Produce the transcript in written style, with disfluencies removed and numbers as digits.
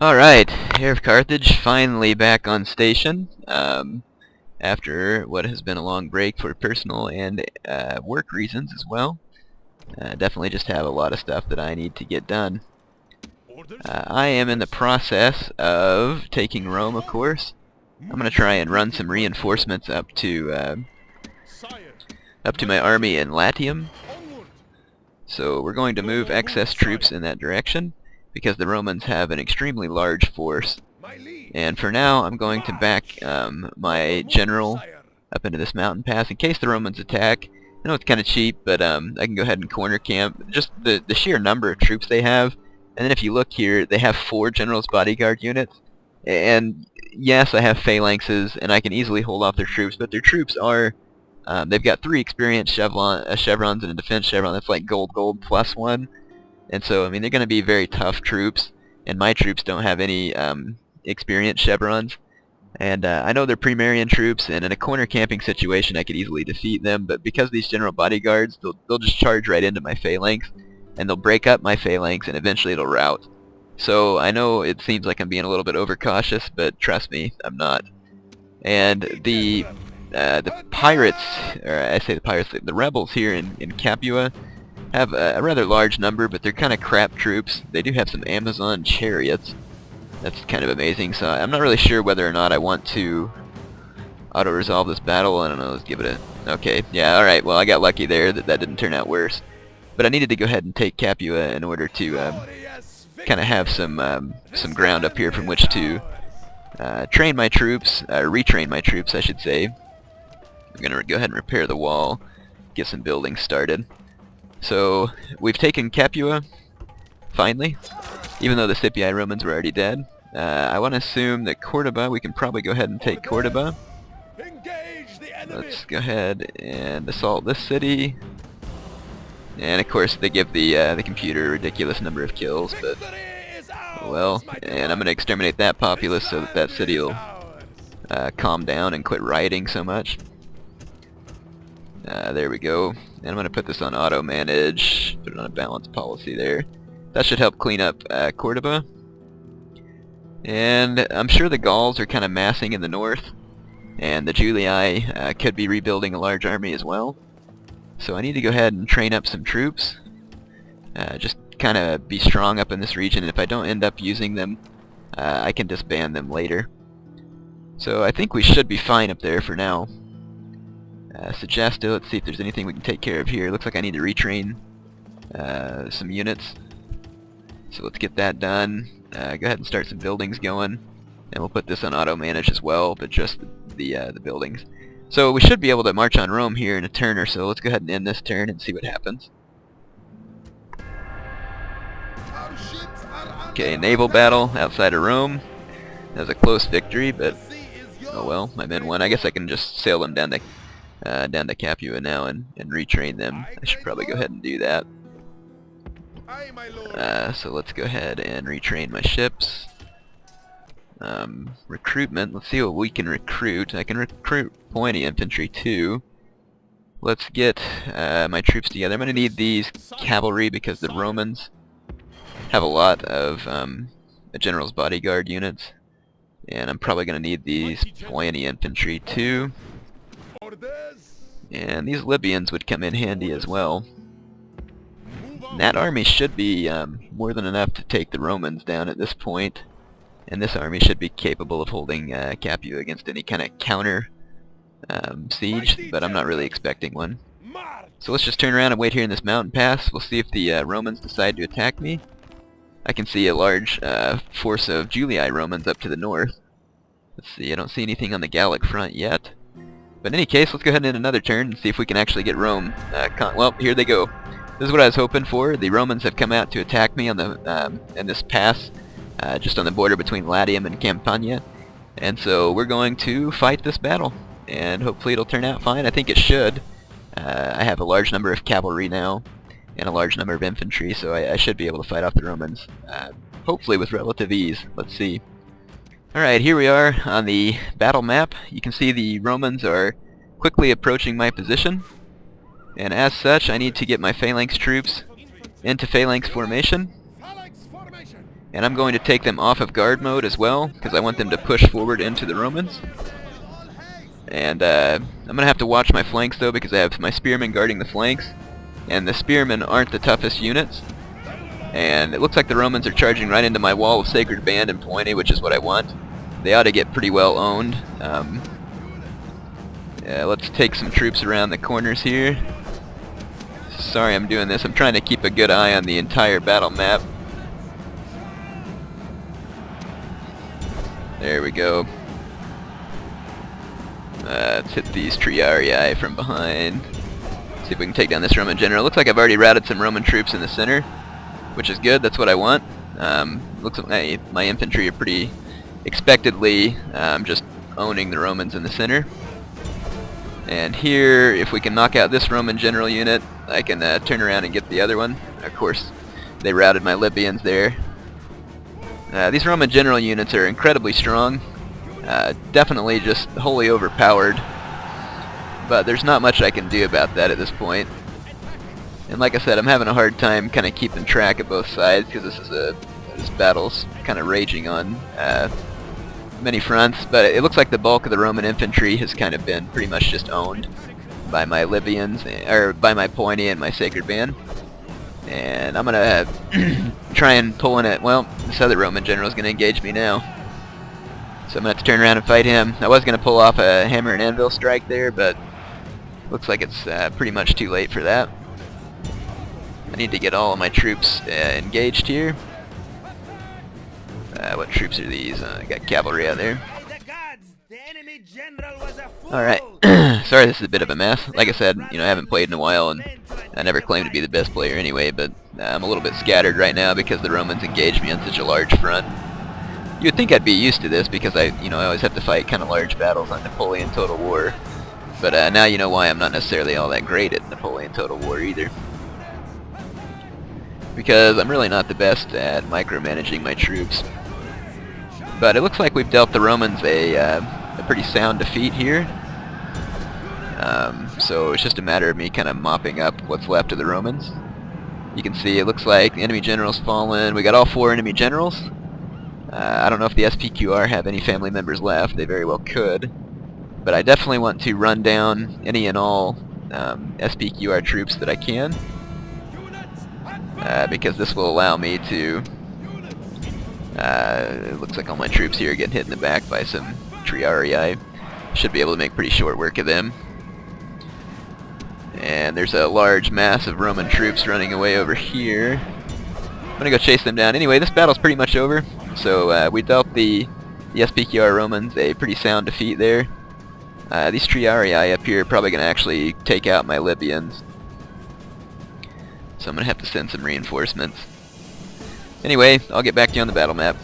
Alright, here of Carthage, finally back on station, after what has been a long break for personal and work reasons as well. Definitely just have a lot of stuff that I need to get done. I am in the process of taking Rome, of course. I'm going to try and run some reinforcements up to my army in Latium. So we're going to move excess troops in that direction, because the Romans have an extremely large force. And for now, I'm going to back my general up into this mountain pass in case the Romans attack. I know it's kind of cheap, but I can go ahead and corner camp. Just the sheer number of troops they have. And then if you look here, they have 4 generals' bodyguard units. And yes, I have phalanxes, and I can easily hold off their troops, but their troops are... they've got 3 experienced chevrons and a defense chevron that's like gold plus 1. And so, I mean, they're going to be very tough troops, and my troops don't have any experienced chevrons. And I know they're Primarian troops, and in a corner camping situation I could easily defeat them, but because these general bodyguards, they'll just charge right into my phalanx, and they'll break up my phalanx, and eventually it'll rout. So I know it seems like I'm being a little bit overcautious, but trust me, I'm not. And the pirates, or I say the pirates, the rebels here in Capua have a rather large number, but they're kind of crap troops. They do have some Amazon chariots. That's kind of amazing, so I'm not really sure whether or not I want to auto-resolve this battle. I don't know, let's give it a... Okay, yeah, alright, well I got lucky there that didn't turn out worse. But I needed to go ahead and take Capua in order to kind of have some ground up here from which to train my troops, retrain my troops I should say. I'm going to go ahead and repair the wall, get some buildings started. So, we've taken Capua, finally, even though the Scipii Romans were already dead. I want to assume that Cordoba, we can probably go ahead and take Cordoba. Let's go ahead and assault this city. And of course they give the computer a ridiculous number of kills, but well, and I'm going to exterminate that populace so that city will calm down and quit rioting so much. There we go. And I'm going to put this on auto manage, put it on a balanced policy there. That should help clean up Cordoba. And I'm sure the Gauls are kind of massing in the north, and the Julii could be rebuilding a large army as well. So I need to go ahead and train up some troops. Just kind of be strong up in this region, and if I don't end up using them, I can disband them later. So I think we should be fine up there for now. Let's see if there's anything we can take care of here. Looks like I need to retrain some units. So let's get that done. Go ahead and start some buildings going. And we'll put this on auto manage as well, but just the buildings. So we should be able to march on Rome here in a turn or so. Let's go ahead and end this turn and see what happens. Okay, naval battle outside of Rome. That was a close victory, but oh well, my men won. I guess I can just sail them down to Capua now and retrain them. I should probably go ahead and do that. So let's go ahead and retrain my ships. Recruitment, let's see what we can recruit. I can recruit pointy infantry too. Let's get my troops together. I'm going to need these cavalry because the Romans have a lot of a general's bodyguard units. And I'm probably going to need these pointy infantry too. And these Libyans would come in handy as well. And that army should be more than enough to take the Romans down at this point. And this army should be capable of holding Capua against any kind of counter siege, but I'm not really expecting one. So let's just turn around and wait here in this mountain pass. We'll see if the Romans decide to attack me. I can see a large force of Julii Romans up to the north. Let's see, I don't see anything on the Gallic front yet. But in any case, let's go ahead and end another turn and see if we can actually get Rome. Well, here they go. This is what I was hoping for. The Romans have come out to attack me on the in this pass, just on the border between Latium and Campania. And so we're going to fight this battle, and hopefully it'll turn out fine. I think it should. I have a large number of cavalry now, and a large number of infantry, so I should be able to fight off the Romans, hopefully with relative ease. Let's see. Alright, here we are on the battle map. You can see the Romans are quickly approaching my position, and as such I need to get my phalanx troops into phalanx formation. And I'm going to take them off of guard mode as well, because I want them to push forward into the Romans. And I'm going to have to watch my flanks though, because I have my spearmen guarding the flanks. And the spearmen aren't the toughest units. And it looks like the Romans are charging right into my wall of Sacred Band and Pointy, which is what I want. They ought to get pretty well owned. Let's take some troops around the corners here. Sorry I'm doing this. I'm trying to keep a good eye on the entire battle map. There we go. Let's hit these Triarii from behind. See if we can take down this Roman general. Looks like I've already routed some Roman troops in the center, which is good. That's what I want. Looks like my infantry are pretty expectedly just owning the Romans in the center. And here, if we can knock out this Roman general unit, I can turn around and get the other one. Of course, they routed my Libyans there. These Roman general units are incredibly strong. Definitely just wholly overpowered. But there's not much I can do about that at this point. And like I said, I'm having a hard time kind of keeping track of both sides, because this battle's kind of raging on many fronts. But it looks like the bulk of the Roman infantry has kind of been pretty much just owned by my Libyans, or by my Pointy and my Sacred Band. And I'm gonna try and pull in it. Well, this other Roman general is gonna engage me now, so I'm gonna have to turn around and fight him. I was gonna pull off a hammer and anvil strike there, but looks like it's pretty much too late for that. I need to get all of my troops engaged here. What troops are these? I got cavalry out there. Alright, sorry this is a bit of a mess. Like I said, I haven't played in a while, and I never claimed to be the best player anyway, but I'm a little bit scattered right now because the Romans engaged me on such a large front. You would think I'd be used to this, because I always have to fight kind of large battles on Napoleon Total War. But now you know why I'm not necessarily all that great at Napoleon Total War either. Because I'm really not the best at micromanaging my troops. But it looks like we've dealt the Romans a pretty sound defeat here. So it's just a matter of me kind of mopping up what's left of the Romans. You can see it looks like the enemy general's fallen. We got all 4 enemy generals. I don't know if the SPQR have any family members left. They very well could. But I definitely want to run down any and all SPQR troops that I can. Because this will allow me to... it looks like all my troops here are getting hit in the back by some Triarii. Should be able to make pretty short work of them. And there's a large mass of Roman troops running away over here. I'm gonna go chase them down. Anyway, this battle's pretty much over. So we dealt the SPQR Romans a pretty sound defeat there. These Triarii up here are probably gonna actually take out my Libyans. So I'm gonna have to send some reinforcements. Anyway, I'll get back to you on the battle map.